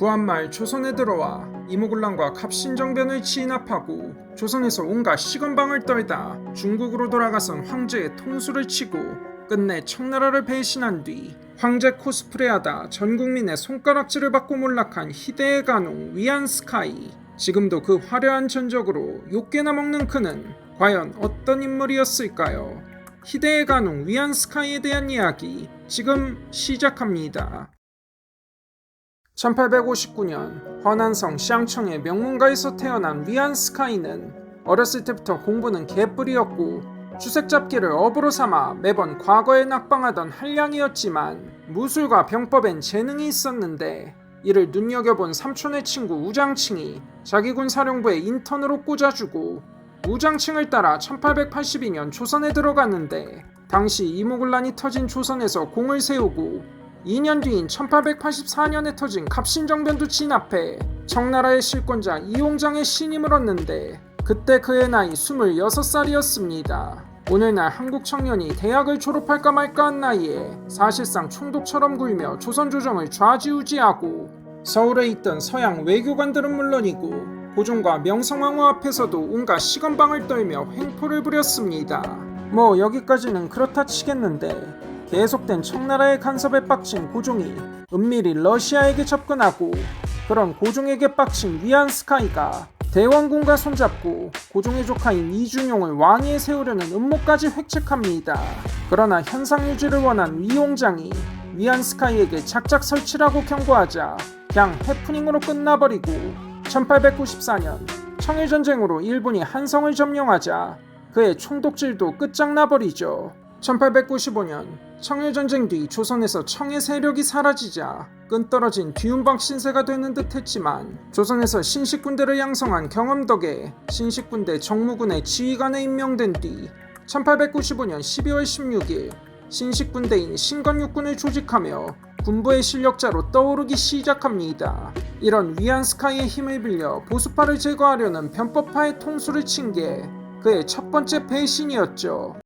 구한말 조선에 들어와 이무군란과 갑신정변을 진압하고 조선에서 온갖 시건방을 떨다 중국으로 돌아가선 황제의 통수를 치고 끝내 청나라를 배신한 뒤 황제 코스프레하다 전국민의 손가락질을 받고 몰락한 희대의 간웅 위안스카이. 지금도 그 화려한 전적으로 욕개나 먹는 그는 과연 어떤 인물이었을까요? 희대의 간웅 위안스카이에 대한 이야기 지금 시작합니다. 1859년 허난성 샹청의 명문가에서 태어난 위안스카이는 어렸을 때부터 공부는 개뿔이었고 주색잡기를 업으로 삼아 매번 과거에 낙방하던 한량이었지만 무술과 병법엔 재능이 있었는데 이를 눈여겨본 삼촌의 친구 우장칭이 자기 군 사령부에 인턴으로 꽂아주고 우장칭을 따라 1882년 조선에 들어갔는데 당시 이무군란이 터진 조선에서 공을 세우고 2년 뒤인 1884년에 터진 갑신정변도 진압해 청나라의 실권자 이홍장의 신임을 얻는데 그때 그의 나이 26살이었습니다. 오늘날 한국 청년이 대학을 졸업할까 말까 한 나이에 사실상 총독처럼 굴며 조선 조정을 좌지우지하고 서울에 있던 서양 외교관들은 물론이고 고종과 명성황후 앞에서도 온갖 시건방을 떨며 횡포를 부렸습니다. 뭐 여기까지는 그렇다 치겠는데 계속된 청나라의 간섭에 빡친 고종이 은밀히 러시아에게 접근하고 그런 고종에게 빡친 위안스카이가 대원군과 손잡고 고종의 조카인 이중용을 왕위에 세우려는 음모까지 획책합니다. 그러나 현상 유지를 원한 이홍장이 위안스카이에게 작작 설치라고 경고하자 그냥 해프닝으로 끝나버리고 1894년 청일전쟁으로 일본이 한성을 점령하자 그의 총독질도 끝장나버리죠. 1895년 청일전쟁 뒤 조선에서 청의 세력이 사라지자 끈떨어진 뒤움박 신세가 되는 듯 했지만 조선에서 신식군대를 양성한 경험 덕에 신식군대 정무군의 지휘관에 임명된 뒤 1895년 12월 16일 신식군대인 신건육군을 조직하며 군부의 실력자로 떠오르기 시작합니다. 이런 위안스카이의 힘을 빌려 보수파를 제거하려는 변법파의 통수를 친 게 그의 첫 번째 배신이었죠.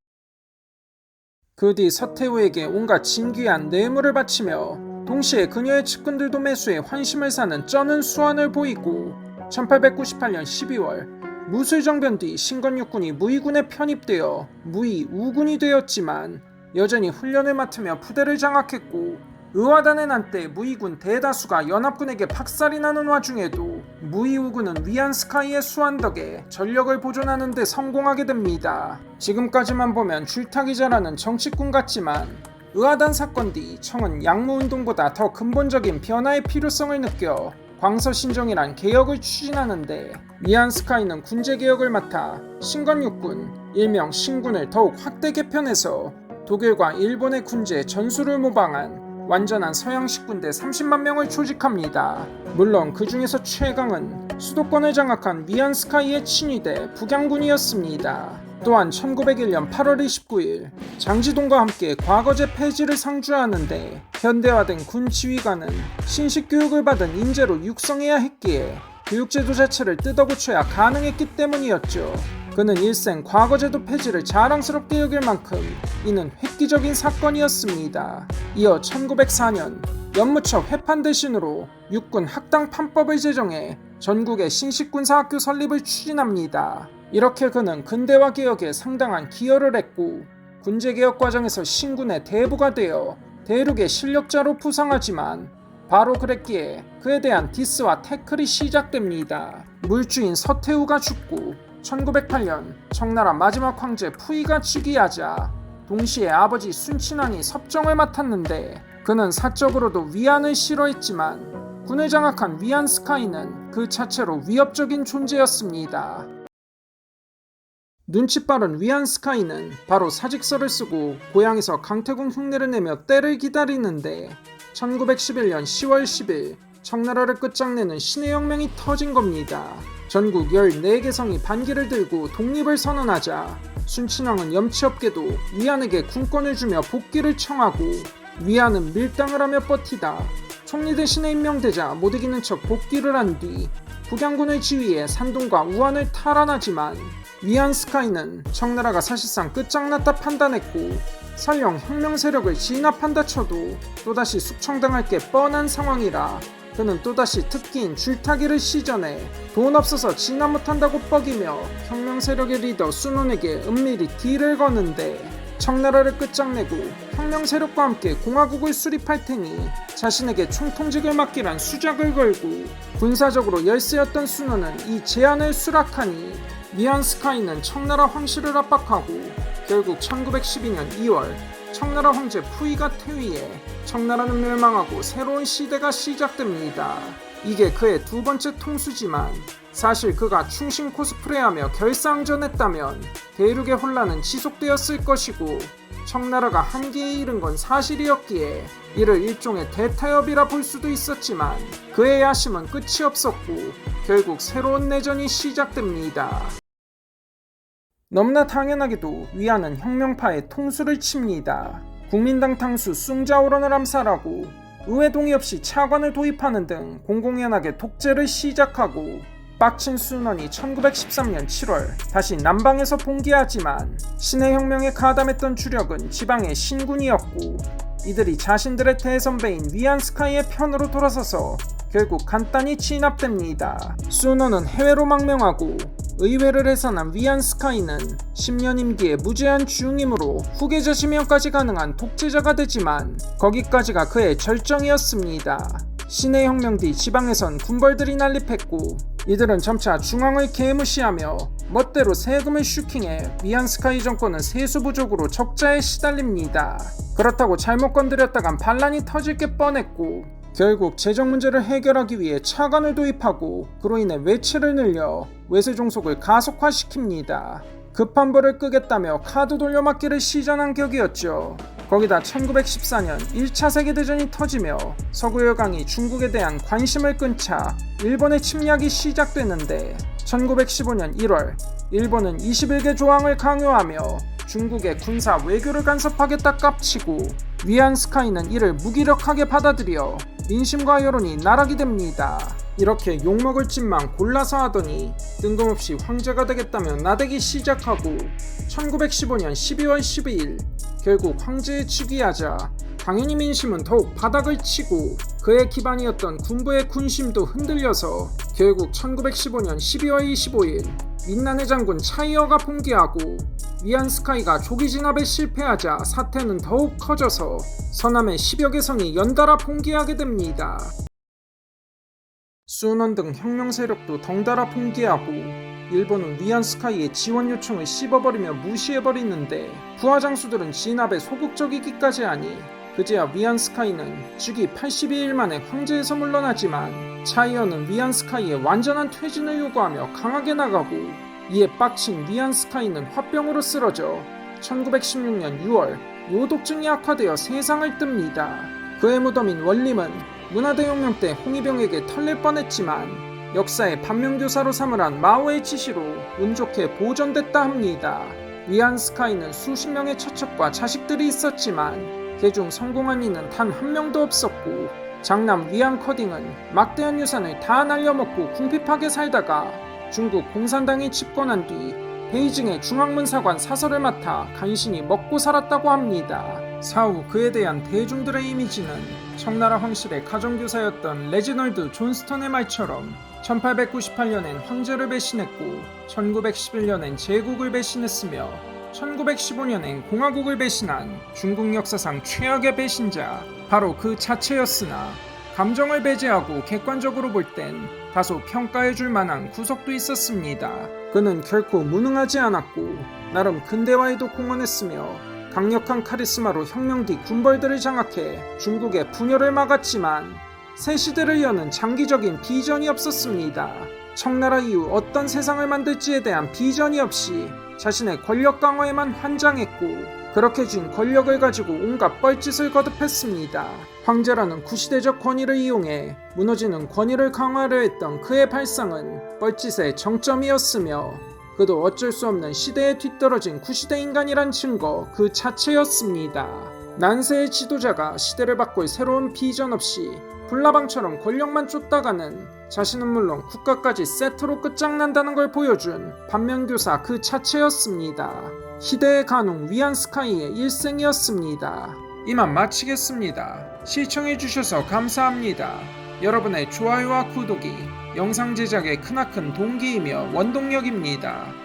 그 뒤 서태후에게 온갖 진귀한 뇌물을 바치며 동시에 그녀의 측근들도 매수해 환심을 사는 쩌는 수완을 보이고 1898년 12월 무술정변 뒤 신건육군이 무의군에 편입되어 무의 우군이 되었지만 여전히 훈련을 맡으며 부대를 장악했고 의화단의 난때 무의군 대다수가 연합군에게 박살이 나는 와중에도 무의 우군은 위안스카이의 수완 덕에 전력을 보존하는 데 성공하게 됩니다. 지금까지만 보면 줄타기 잘하는 정치꾼 같지만 의화단 사건 뒤 청은 양무운동보다 더 근본적인 변화의 필요성을 느껴 광서신정이란 개혁을 추진하는데 위안스카이는 군제개혁을 맡아 신건육군, 일명 신군을 더욱 확대 개편해서 독일과 일본의 군제 전술을 모방한 완전한 서양식 군대 30만 명을 조직합니다. 물론 그 중에서 최강은 수도권을 장악한 위안스카이의 친위대 북양군이었습니다. 또한 1901년 8월 29일 장지동과 함께 과거제 폐지를 상주하는데 현대화된 군 지휘관은 신식 교육을 받은 인재로 육성해야 했기에 교육제도 자체를 뜯어고쳐야 가능했기 때문이었죠. 그는 일생 과거제도 폐지를 자랑스럽게 여길 만큼 이는 획기적인 사건이었습니다. 이어 1904년 연무처 회판 대신으로 육군 학당 판법을 제정해 전국의 신식군사학교 설립을 추진합니다. 이렇게 그는 근대화 개혁에 상당한 기여를 했고 군제개혁 과정에서 신군의 대부가 되어 대륙의 실력자로 부상하지만 바로 그랬기에 그에 대한 디스와 태클이 시작됩니다. 물주인 서태후가 죽고 1908년 청나라 마지막 황제 푸이가 즉위하자 동시에 아버지 순친왕이 섭정을 맡았는데 그는 사적으로도 위안을 싫어했지만 군을 장악한 위안스카이는 그 자체로 위협적인 존재였습니다. 눈치 빠른 위안스카이는 바로 사직서를 쓰고 고향에서 강태공 흉내를 내며 때를 기다리는데 1911년 10월 10일 청나라를 끝장내는 신의 혁명이 터진 겁니다. 전국 14개 성이 반기를 들고 독립을 선언하자 순친왕은 염치없게도 위안에게 군권을 주며 복귀를 청하고 위안은 밀당을 하며 버티다 총리 대신에 임명되자 못 이기는 척 복귀를 한 뒤 북양군을 지휘해 산동과 우한을 탈환하지만 위안스카이는 청나라가 사실상 끝장났다 판단했고 설령 혁명 세력을 진압한다 쳐도 또다시 숙청당할 게 뻔한 상황이라 그는 또다시 특기인 줄타기를 시전해 돈 없어서 진화 못한다고 뻐기며 혁명 세력의 리더 순원에게 은밀히 딜을 거는데 청나라를 끝장내고 혁명 세력과 함께 공화국을 수립할 테니 자신에게 총통직을 맡기란 수작을 걸고 군사적으로 열세였던 순원은 이 제안을 수락하니 위안 스카이는 청나라 황실을 압박하고 결국 1912년 2월 청나라 황제 푸이가 퇴위해 청나라는 멸망하고 새로운 시대가 시작됩니다. 이게 그의 두 번째 통수지만 사실 그가 충신 코스프레하며 결사항전했다면 대륙의 혼란은 지속되었을 것이고 청나라가 한계에 이른 건 사실이었기에 이를 일종의 대타협이라 볼 수도 있었지만 그의 야심은 끝이 없었고 결국 새로운 내전이 시작됩니다. 너무나 당연하게도 위안은 혁명파의 통수를 칩니다. 국민당 당수 숭자오런을 암살하고 의회 동의 없이 차관을 도입하는 등 공공연하게 독재를 시작하고 빡친 순원이 1913년 7월 다시 남방에서 봉기하지만 신의 혁명에 가담했던 주력은 지방의 신군이었고 이들이 자신들의 대선배인 위안 스카이의 편으로 돌아서서 결국 간단히 진압됩니다. 순원은 해외로 망명하고 의회를 해산한 위안 스카이는 10년 임기에 무제한 중임으로 후계자 지명까지 가능한 독재자가 되지만 거기까지가 그의 절정이었습니다. 신의 혁명 뒤 지방에선 군벌들이 난립했고 이들은 점차 중앙을 개무시하며 멋대로 세금을 슈킹해 위안 스카이 정권은 세수 부족으로 적자에 시달립니다. 그렇다고 잘못 건드렸다간 반란이 터질 게 뻔했고 결국 재정 문제를 해결하기 위해 차관을 도입하고 그로 인해 외채를 늘려 외세 종속을 가속화시킵니다. 급한 불을 끄겠다며 카드 돌려막기를 시전한 격이었죠. 거기다 1914년 1차 세계대전이 터지며 서구 열강이 중국에 대한 관심을 끊자 일본의 침략이 시작되는데 1915년 1월 일본은 21개 조항을 강요하며 중국의 군사 외교를 간섭하겠다 깝치고 위안 스카이는 이를 무기력하게 받아들여 민심과 여론이 나락이 됩니다. 이렇게 욕먹을 짓만 골라서 하더니 뜬금없이 황제가 되겠다며 나대기 시작하고 1915년 12월 12일 결국 황제에 즉위하자 당연히 민심은 더욱 바닥을 치고 그의 기반이었던 군부의 군심도 흔들려서 결국 1915년 12월 25일 민난의 장군 차이어가 봉기하고 위안 스카이가 조기 진압에 실패하자 사태는 더욱 커져서 서남의 10여 개 성이 연달아 봉기하게 됩니다. 순원 등 혁명 세력도 덩달아 봉기하고 일본은 위안 스카이의 지원 요청을 씹어버리며 무시해버리는데 부하 장수들은 진압에 소극적이기까지 하니 그제야 위안 스카이는 즉위 82일 만에 황제에서 물러나지만 차이어는 위안 스카이의 완전한 퇴진을 요구하며 강하게 나가고 이에 빡친 위안 스카이는 화병으로 쓰러져 1916년 6월 요독증이 악화되어 세상을 뜹니다. 그의 무덤인 원림은 문화대혁명 때 홍위병에게 털릴 뻔했지만 역사의 반면교사로 삼으란 마오의 지시로 운 좋게 보존됐다 합니다. 위안 스카이는 수십 명의 처첩과 자식들이 있었지만 그중 성공한 이는 단 한 명도 없었고 장남 위안 커딩은 막대한 유산을 다 날려먹고 궁핍하게 살다가 중국 공산당이 집권한 뒤 베이징의 중앙문사관 사설을 맡아 간신히 먹고 살았다고 합니다. 사후 그에 대한 대중들의 이미지는 청나라 황실의 가정교사였던 레지널드 존스턴의 말처럼 1898년엔 황제를 배신했고 1911년엔 제국을 배신했으며 1915년엔 공화국을 배신한 중국 역사상 최악의 배신자 바로 그 자체였으나 감정을 배제하고 객관적으로 볼 땐 다소 평가해줄 만한 구석도 있었습니다. 그는 결코 무능하지 않았고 나름 근대화에도 공헌했으며 강력한 카리스마로 혁명 뒤 군벌들을 장악해 중국의 분열을 막았지만 새 시대를 여는 장기적인 비전이 없었습니다. 청나라 이후 어떤 세상을 만들지에 대한 비전이 없이 자신의 권력 강화에만 환장했고 그렇게 쥔 권력을 가지고 온갖 뻘짓을 거듭했습니다. 황제라는 구시대적 권위를 이용해 무너지는 권위를 강화하려 했던 그의 발상은 뻘짓의 정점이었으며 그도 어쩔 수 없는 시대에 뒤떨어진 구시대 인간이란 증거 그 자체였습니다. 난세의 지도자가 시대를 바꿀 새로운 비전 없이 불나방처럼 권력만 쫓다가는 자신은 물론 국가까지 세트로 끝장난다는 걸 보여준 반면교사 그 자체였습니다. 희대의 간웅 위안 스카이의 일생이었습니다. 이만 마치겠습니다. 시청해주셔서 감사합니다. 여러분의 좋아요와 구독이 영상 제작의 크나큰 동기이며 원동력입니다.